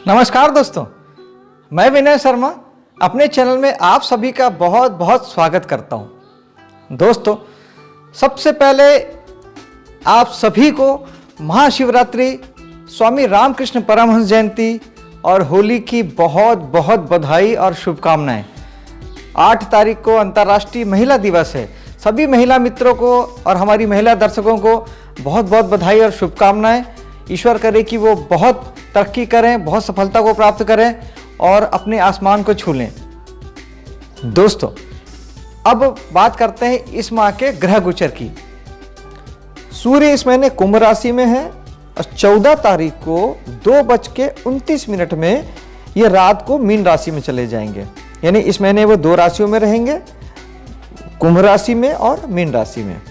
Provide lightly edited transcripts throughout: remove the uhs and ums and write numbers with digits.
नमस्कार दोस्तों, मैं विनय शर्मा अपने चैनल में आप सभी का बहुत बहुत स्वागत करता हूं। दोस्तों, सबसे पहले आप सभी को महाशिवरात्रि, स्वामी रामकृष्ण परमहंस जयंती और होली की बहुत बहुत बधाई और शुभकामनाएं। 8 तारीख को अंतर्राष्ट्रीय महिला दिवस है। सभी महिला मित्रों को और हमारी महिला दर्शकों को बहुत बहुत बधाई और शुभकामनाएं। ईश्वर करे कि वो बहुत तरक्की करें, बहुत सफलता को प्राप्त करें और अपने आसमान को छू लें। दोस्तों, अब बात करते हैं इस माह के ग्रह गोचर की। सूर्य इस महीने कुंभ राशि में है और 14 तारीख को 2:29 में ये रात को मीन राशि में चले जाएंगे। यानी इस महीने वो 2 राशियों में रहेंगे, कुंभ राशि में और मीन राशि में।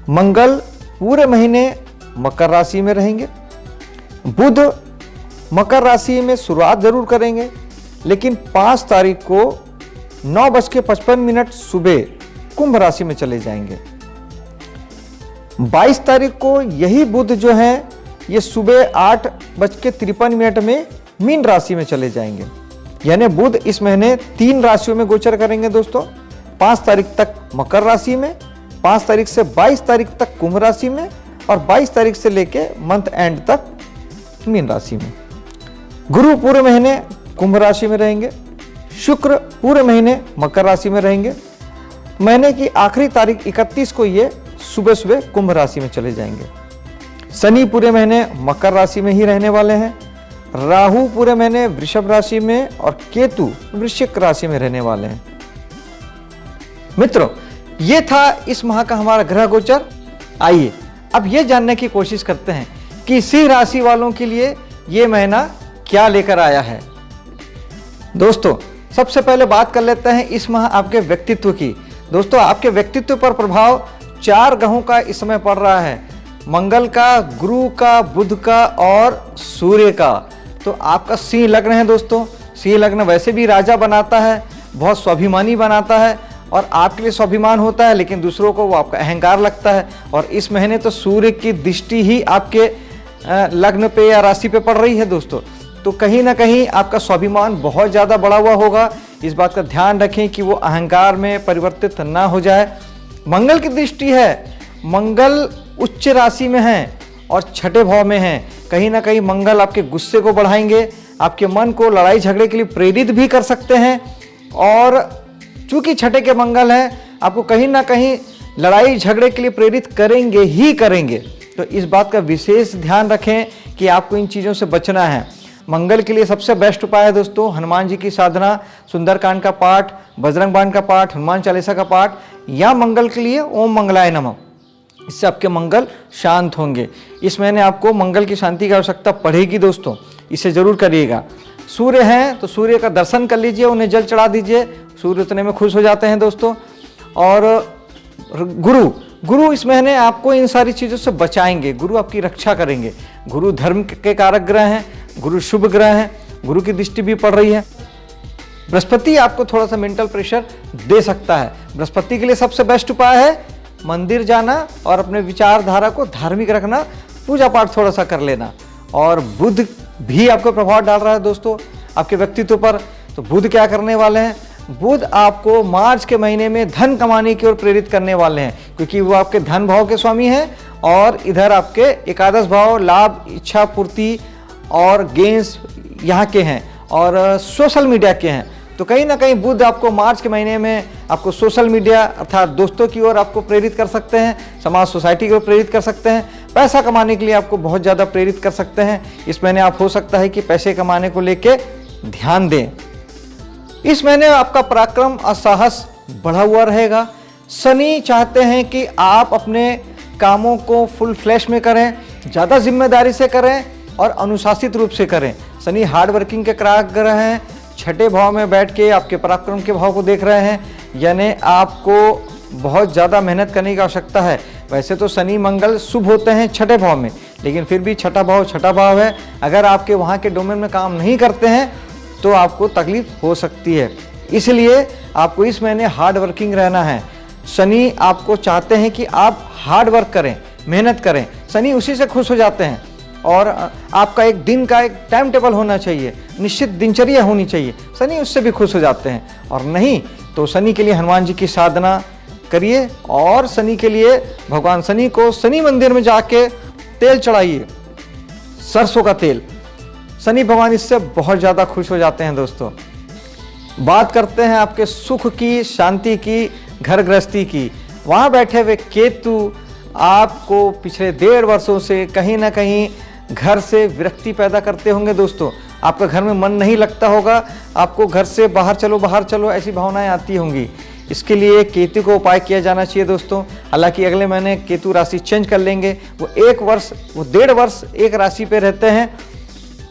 मंगल पूरे महीने मकर राशि में रहेंगे। बुध मकर राशि में शुरुआत जरूर करेंगे, लेकिन 5 तारीख को 9:55 सुबह कुंभ राशि में चले जाएंगे। 22 तारीख को यही बुध जो है ये सुबह 8:53 में मीन राशि में चले जाएंगे। यानी बुध इस महीने 3 राशियों में गोचर करेंगे दोस्तों। 5 तारीख तक मकर राशि में, 5 तारीख से 22 तारीख तक कुंभ राशि में और 22 तारीख से लेके मंथ एंड तक मीन राशि में। गुरु पूरे महीने कुंभ राशि में रहेंगे। शुक्र पूरे महीने मकर राशि में रहेंगे। महीने की आखिरी तारीख 31 को ये सुबह सुबह कुंभ राशि में चले जाएंगे। शनि पूरे महीने मकर राशि में ही रहने वाले हैं। राहु पूरे महीने वृषभ राशि में और केतु वृश्चिक राशि में रहने वाले हैं। मित्रों, ये था इस माह का हमारा ग्रह गोचर। आइए अब ये जानने की कोशिश करते हैं कि सिंह राशि वालों के लिए ये महीना क्या लेकर आया है। दोस्तों, सबसे पहले बात कर लेते हैं इस माह आपके व्यक्तित्व की। दोस्तों, आपके व्यक्तित्व पर प्रभाव 4 ग्रहों का इस समय पड़ रहा है। मंगल का, गुरु का, बुध का और सूर्य का। तो आपका सिंह लग्न है दोस्तों। सिंह लग्न वैसे भी राजा बनाता है, बहुत स्वाभिमानी बनाता है और आपके लिए स्वाभिमान होता है, लेकिन दूसरों को वो आपका अहंकार लगता है। और इस महीने तो सूर्य की दृष्टि ही आपके लग्न पे या राशि पे पड़ रही है दोस्तों। तो कहीं ना कहीं आपका स्वाभिमान बहुत ज़्यादा बढ़ा हुआ होगा। इस बात का ध्यान रखें कि वो अहंकार में परिवर्तित ना हो जाए। मंगल की दृष्टि है, मंगल उच्च राशि में है और 6ठे भाव में है। कहीं ना कहीं मंगल आपके गुस्से को बढ़ाएंगे, आपके मन को लड़ाई झगड़े के लिए प्रेरित भी कर सकते हैं। और चूंकि 6ठे के मंगल हैं, आपको कहीं ना कहीं लड़ाई झगड़े के लिए प्रेरित करेंगे ही करेंगे। तो इस बात का विशेष ध्यान रखें कि आपको इन चीज़ों से बचना है। मंगल के लिए सबसे बेस्ट उपाय है दोस्तों हनुमान जी की साधना, सुंदरकांड का पाठ, बजरंग बाण का पाठ, हनुमान चालीसा का पाठ, या मंगल के लिए ओम मंगलाय नमः। इससे आपके मंगल शांत होंगे। इस महीने आपको मंगल की शांति की आवश्यकता पड़ेगी दोस्तों, इसे जरूर करिएगा। सूर्य हैं तो सूर्य का दर्शन कर लीजिए, उन्हें जल चढ़ा दीजिए, सूर्य उतने में खुश हो जाते हैं दोस्तों। और गुरु इस महीने आपको इन सारी चीज़ों से बचाएंगे। गुरु आपकी रक्षा करेंगे। गुरु धर्म के कारक ग्रह हैं, गुरु शुभ ग्रह हैं, गुरु की दृष्टि भी पड़ रही है। बृहस्पति आपको थोड़ा सा मेंटल प्रेशर दे सकता है। बृहस्पति के लिए सबसे बेस्ट उपाय है मंदिर जाना और अपने विचारधारा को धार्मिक रखना, पूजा पाठ थोड़ा सा कर लेना। और बुध भी आपको प्रभाव डाल रहा है दोस्तों आपके व्यक्तित्व पर। तो बुध क्या करने वाले हैं? बुध आपको मार्च के महीने में धन कमाने की ओर प्रेरित करने वाले हैं, क्योंकि वो आपके धन भाव के स्वामी हैं और इधर आपके एकादश भाव लाभ, इच्छा पूर्ति और गेंस यहाँ के हैं और सोशल मीडिया के हैं। तो कहीं ना कहीं बुध आपको मार्च के महीने में आपको सोशल मीडिया अर्थात दोस्तों की ओर आपको प्रेरित कर सकते हैं, समाज सोसाइटी की ओर प्रेरित कर सकते हैं, पैसा कमाने के लिए आपको बहुत ज़्यादा प्रेरित कर सकते हैं। इस महीने आप हो सकता है कि पैसे कमाने को लेके ध्यान दें। इस महीने आपका पराक्रम और साहस बढ़ा हुआ रहेगा। शनि चाहते हैं कि आप अपने कामों को फुल फ्लैश में करें, ज़्यादा जिम्मेदारी से करें और अनुशासित रूप से करें। शनि हार्ड वर्किंग के कारक ग्रह हैं। 6ठे भाव में बैठ के आपके पराक्रम के भाव को देख रहे हैं, यानी आपको बहुत ज़्यादा मेहनत करने की आवश्यकता है। वैसे तो शनि मंगल शुभ होते हैं 6ठे भाव में, लेकिन फिर भी 6ठा भाव है। अगर आपके वहाँ के डोमेन में काम नहीं करते हैं तो आपको तकलीफ हो सकती है। इसलिए आपको इस महीने हार्ड वर्किंग रहना है। शनि आपको चाहते हैं कि आप हार्ड वर्क करें, मेहनत करें। शनि उसी से खुश हो जाते हैं और आपका एक दिन का एक टाइम टेबल होना चाहिए, निश्चित दिनचर्या होनी चाहिए, शनि उससे भी खुश हो जाते हैं। और नहीं तो शनि के लिए हनुमान जी की साधना करिए और शनि के लिए भगवान शनि को शनि मंदिर में जाके तेल चढ़ाइए, सरसों का तेल। शनि भगवान इससे बहुत ज़्यादा खुश हो जाते हैं दोस्तों। बात करते हैं आपके सुख की, शांति की, घर गृहस्थी की। वहाँ बैठे हुए केतु आपको पिछले 1.5 वर्षों से कहीं ना कहीं घर से विरक्ति पैदा करते होंगे दोस्तों। आपका घर में मन नहीं लगता होगा, आपको घर से बाहर चलो ऐसी भावनाएं आती होंगी। इसके लिए केतु को उपाय किया जाना चाहिए दोस्तों। हालांकि अगले महीने केतु राशि चेंज कर लेंगे, वो 1.5 वर्ष एक राशि पे रहते हैं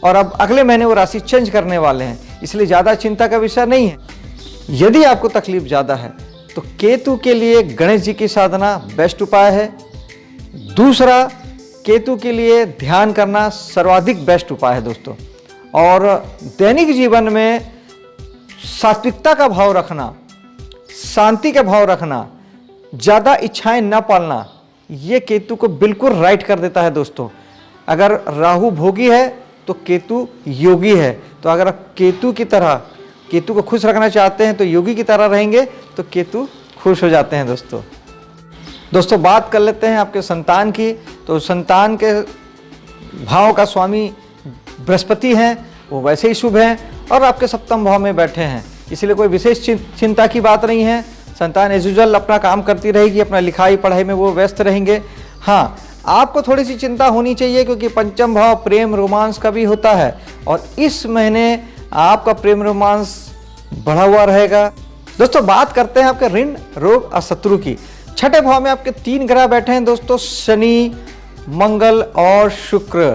और अब अगले महीने वो राशि चेंज करने वाले हैं, इसलिए ज़्यादा चिंता का विषय नहीं है। यदि आपको तकलीफ ज़्यादा है तो केतु के लिए गणेश जी की साधना बेस्ट उपाय है। दूसरा, केतु के लिए ध्यान करना सर्वाधिक बेस्ट उपाय है दोस्तों। और दैनिक जीवन में सात्विकता का भाव रखना, शांति का भाव रखना, ज़्यादा इच्छाएं न पालना, ये केतु को बिल्कुल राइट कर देता है दोस्तों। अगर राहु भोगी है तो केतु योगी है। तो अगर आप केतु की तरह केतु को खुश रखना चाहते हैं तो योगी की तरह रहेंगे तो केतु खुश हो जाते हैं दोस्तों। बात कर लेते हैं आपके संतान की। तो संतान के भाव का स्वामी बृहस्पति हैं, वो वैसे ही शुभ हैं और आपके सप्तम भाव में बैठे हैं, इसलिए कोई विशेष चिंता की बात नहीं है। संतान एज यूजुअल अपना काम करती रहेगी, अपना लिखाई पढ़ाई में वो व्यस्त रहेंगे। हाँ, आपको थोड़ी सी चिंता होनी चाहिए क्योंकि पंचम भाव प्रेम रोमांस का भी होता है और इस महीने आपका प्रेम रोमांस बढ़ा हुआ रहेगा। दोस्तों बात करते हैं आपके ऋण, रोग और शत्रु की। छठे भाव में आपके 3 ग्रह बैठे हैं दोस्तों, शनि, मंगल और शुक्र।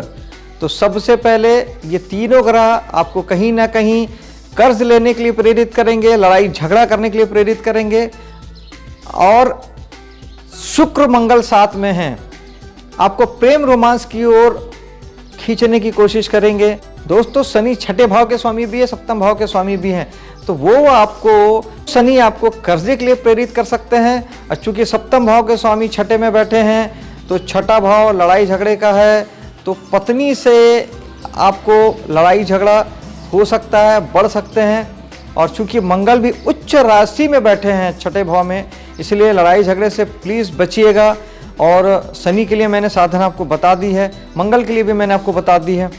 तो सबसे पहले ये तीनों ग्रह आपको कहीं ना कहीं कर्ज लेने के लिए प्रेरित करेंगे, लड़ाई झगड़ा करने के लिए प्रेरित करेंगे। और शुक्र मंगल साथ में हैं, आपको प्रेम रोमांस की ओर खींचने की कोशिश करेंगे। दोस्तों शनि छठे भाव के स्वामी भी है, सप्तम भाव के स्वामी भी हैं, तो वो शनि आपको कर्जे के लिए प्रेरित कर सकते हैं। और चूंकि सप्तम भाव के स्वामी छठे में बैठे हैं तो छठा भाव लड़ाई झगड़े का है, तो पत्नी से आपको लड़ाई झगड़ा हो सकता है, बढ़ सकते हैं। और चूंकि मंगल भी उच्च राशि में बैठे हैं छठे भाव में, इसलिए लड़ाई झगड़े से प्लीज़ बचिएगा। और शनि के लिए मैंने साधना आपको बता दी है, मंगल के लिए भी मैंने आपको बता दी है।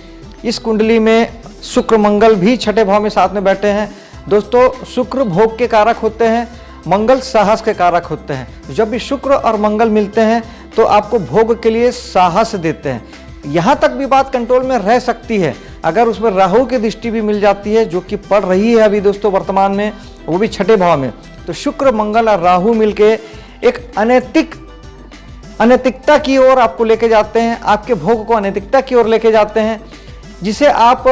इस कुंडली में शुक्र मंगल भी छठे भाव में साथ में बैठे हैं। दोस्तों शुक्र भोग के कारक होते हैं, मंगल साहस के कारक होते हैं। जब भी शुक्र और मंगल मिलते हैं तो आपको भोग के लिए साहस देते हैं। यहाँ तक भी बात कंट्रोल में रह सकती है अगर उसमें राहु की दृष्टि भी मिल जाती है, जो कि पड़ रही है अभी दोस्तों वर्तमान में, वो भी छठे भाव में। तो शुक्र मंगल और राहु मिलके एक अनैतिकता की ओर आपको लेके जाते हैं, आपके भोग को अनैतिकता की ओर लेके जाते हैं, जिसे आप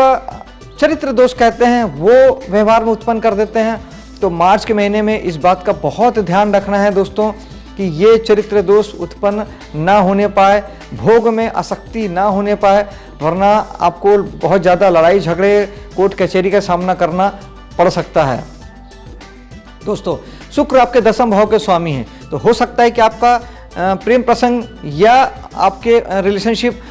चरित्र दोष कहते हैं, वो व्यवहार में उत्पन्न कर देते हैं। तो मार्च के महीने में इस बात का बहुत ध्यान रखना है दोस्तों कि ये चरित्र दोष उत्पन्न ना होने पाए, भोग में आसक्ति ना होने पाए, वरना आपको बहुत ज़्यादा लड़ाई झगड़े, कोर्ट कचहरी का सामना करना पड़ सकता है। दोस्तों शुक्र आपके 10वें भाव के स्वामी हैं, तो हो सकता है कि आपका प्रेम प्रसंग या आपके रिलेशनशिप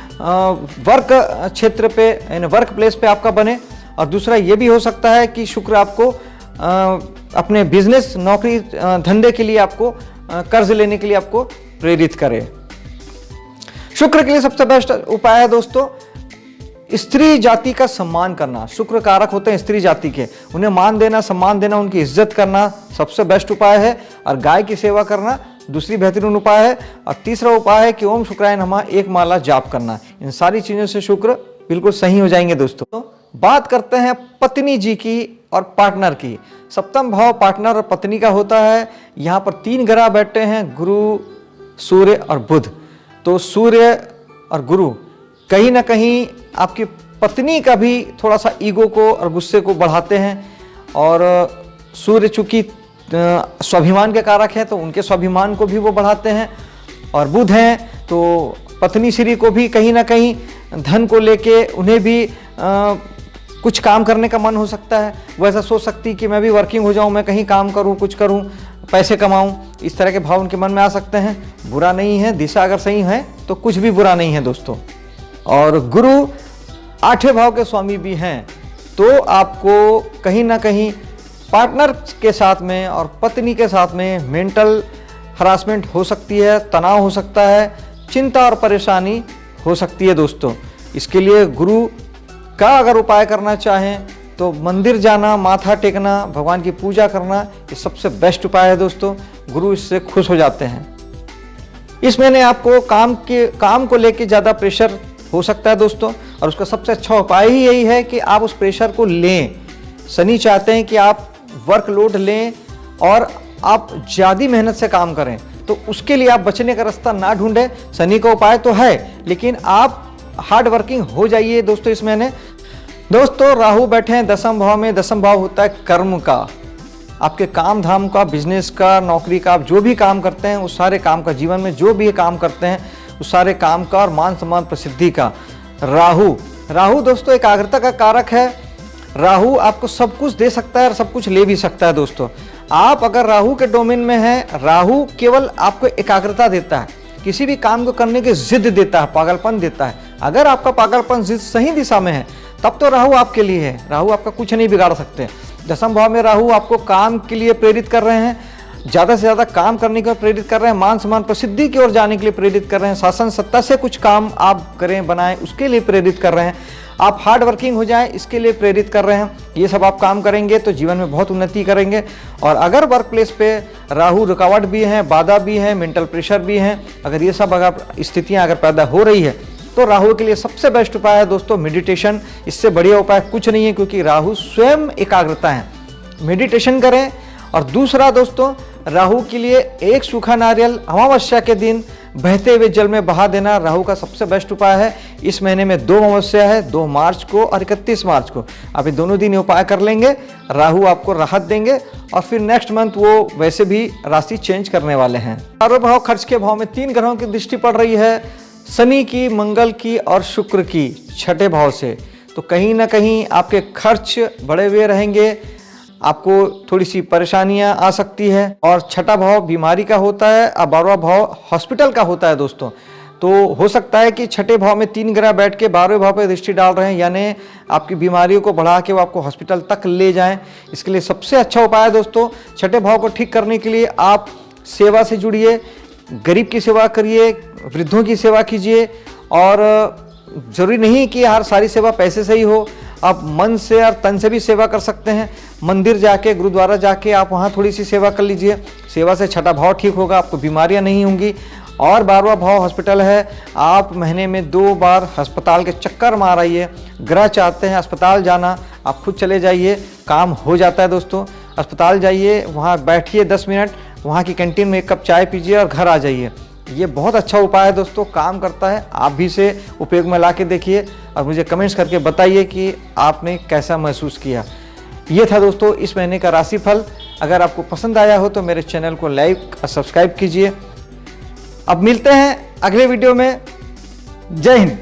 वर्क क्षेत्र पे यानी वर्क प्लेस पे आपका बने। और दूसरा ये भी हो सकता है कि शुक्र आपको अपने बिजनेस, नौकरी, धंधे के लिए आपको कर्ज लेने के लिए आपको प्रेरित करे। शुक्र के लिए सबसे बेस्ट उपाय है दोस्तों स्त्री जाति का सम्मान करना। शुक्र कारक होते हैं स्त्री जाति के, उन्हें मान देना, सम्मान देना, उनकी इज्जत करना सबसे बेस्ट उपाय है। और गाय की सेवा करना दूसरी बेहतरीन उपाय है। और तीसरा उपाय है कि ओम शुक्राय नमः 1 माला जाप करना। इन सारी चीजों से शुक्र बिल्कुल सही हो जाएंगे दोस्तों। बात करते हैं पत्नी जी की और पार्टनर की। सप्तम भाव पार्टनर और पत्नी का होता है। यहाँ पर 3 ग्रह बैठे हैं, गुरु, सूर्य और बुध। तो सूर्य और गुरु कहीं ना कहीं आपकी पत्नी का भी थोड़ा सा ईगो को और गुस्से को बढ़ाते हैं। और सूर्य चूंकि स्वाभिमान के कारक है तो उनके स्वाभिमान को भी वो बढ़ाते हैं। और बुध हैं तो पत्नी श्री को भी कहीं ना कहीं धन को लेके उन्हें भी कुछ काम करने का मन हो सकता है। वो ऐसा सोच सकती कि मैं भी वर्किंग हो जाऊं, मैं कहीं काम करूं, कुछ करूं, पैसे कमाऊं, इस तरह के भाव उनके मन में आ सकते हैं। बुरा नहीं है, दिशा अगर सही है तो कुछ भी बुरा नहीं है दोस्तों। और गुरु 8वें भाव के स्वामी भी हैं, तो आपको कहीं ना कहीं पार्टनर के साथ में और पत्नी के साथ में मेंटल हरासमेंट हो सकती है, तनाव हो सकता है, चिंता और परेशानी हो सकती है दोस्तों। इसके लिए गुरु का अगर उपाय करना चाहें तो मंदिर जाना, माथा टेकना, भगवान की पूजा करना, ये सबसे बेस्ट उपाय है दोस्तों। गुरु इससे खुश हो जाते हैं। इस महीने आपको काम को लेके ज़्यादा प्रेशर हो सकता है दोस्तों, और उसका सबसे अच्छा उपाय ही यही है कि आप उस प्रेशर को लें। शनि चाहते हैं कि आप वर्कलोड लें और आप ज़्यादा मेहनत से काम करें, तो उसके लिए आप बचने का रास्ता ना ढूंढें। शनि का उपाय तो है, लेकिन आप हार्ड वर्किंग हो जाइए दोस्तों इस महीने। दोस्तों राहु बैठे हैं 10वें भाव में। 10वां भाव होता है कर्म का, आपके काम धाम का, बिजनेस का, नौकरी का। आप जो भी काम करते हैं उस सारे काम का, जीवन में जो भी काम करते हैं उस सारे काम का, और मान सम्मान प्रसिद्धि का। राहु दोस्तों एकाग्रता का कारक है। राहु आपको सब कुछ दे सकता है और सब कुछ ले भी सकता है दोस्तों। आप अगर राहु के डोमेन में हैं, राहु केवल आपको एकाग्रता देता है, किसी भी काम को करने की जिद देता है, पागलपन देता है। अगर आपका पागलपन जिद सही दिशा में है तब तो राहु आपके लिए है। राहु आपका कुछ नहीं बिगाड़ सकते। 10वें भाव में राहु आपको काम के लिए प्रेरित कर रहे हैं, ज़्यादा से ज़्यादा काम करने को प्रेरित कर रहे हैं, मान सम्मान प्रसिद्धि की ओर जाने के लिए प्रेरित कर रहे हैं, शासन सत्ता से कुछ काम आप करें, बनाएं, उसके लिए प्रेरित कर रहे हैं, आप हार्ड वर्किंग हो जाएं, इसके लिए प्रेरित कर रहे हैं। ये सब आप काम करेंगे तो जीवन में बहुत उन्नति करेंगे। और अगर वर्क प्लेस पे राहु रुकावट भी हैं, बाधा भी हैं, मेंटल प्रेशर भी हैं, अगर ये सब अगर स्थितियाँ अगर पैदा हो रही है तो राहु के लिए सबसे बेस्ट उपाय है दोस्तों मेडिटेशन। इससे बढ़िया उपाय कुछ नहीं है, क्योंकि राहु स्वयं एकाग्रता है। मेडिटेशन करें। और दूसरा दोस्तों, राहु के लिए एक सूखा नारियल अमावस्या के दिन बहते हुए जल में बहा देना राहु का सबसे बेस्ट उपाय है। इस महीने में 2 अमावस्या है, 2 मार्च को और 31 मार्च को। आप ये दोनों दिन उपाय कर लेंगे, राहु आपको राहत देंगे, और फिर नेक्स्ट मंथ वो वैसे भी राशि चेंज करने वाले हैं। चारों भाव खर्च के भाव में 3 ग्रहों की दृष्टि पड़ रही है, शनि की, मंगल की और शुक्र की, 6ठे भाव से। तो कहीं ना कहीं आपके खर्च बढ़े हुए रहेंगे, आपको थोड़ी सी परेशानियां आ सकती है। और 6ठा भाव बीमारी का होता है और 12वां भाव हॉस्पिटल का होता है दोस्तों। तो हो सकता है कि 6ठे भाव में 3 ग्रह बैठ के 12वें भाव पर दृष्टि डाल रहे हैं, यानी आपकी बीमारियों को बढ़ा के वो आपको हॉस्पिटल तक ले जाएं। इसके लिए सबसे अच्छा उपाय है दोस्तों, 6ठे भाव को ठीक करने के लिए आप सेवा से जुड़िए, गरीब की सेवा करिए, वृद्धों की सेवा कीजिए। और जरूरी नहीं कि हर सारी सेवा पैसे से ही हो, आप मन से और तन से भी सेवा कर सकते हैं। मंदिर जाके, गुरुद्वारा जाके आप वहाँ थोड़ी सी सेवा कर लीजिए। सेवा से 6ठा भाव ठीक होगा, आपको बीमारियाँ नहीं होंगी। और 12वां भाव हॉस्पिटल है, आप महीने में 2 बार अस्पताल के चक्कर मार आइए। ग्रह चाहते हैं अस्पताल जाना, आप खुद चले जाइए, काम हो जाता है दोस्तों। अस्पताल जाइए, वहाँ बैठिए 10 मिनट, वहाँ की कैंटीन में 1 कप चाय पीजिए और घर आ जाइए। ये बहुत अच्छा उपाय है दोस्तों, काम करता है। आप भी इसे उपयोग में ला के देखिए और मुझे कमेंट्स करके बताइए कि आपने कैसा महसूस किया। ये था दोस्तों इस महीने का राशिफल। अगर आपको पसंद आया हो तो मेरे चैनल को लाइक और सब्सक्राइब कीजिए। अब मिलते हैं अगले वीडियो में। जय हिंद।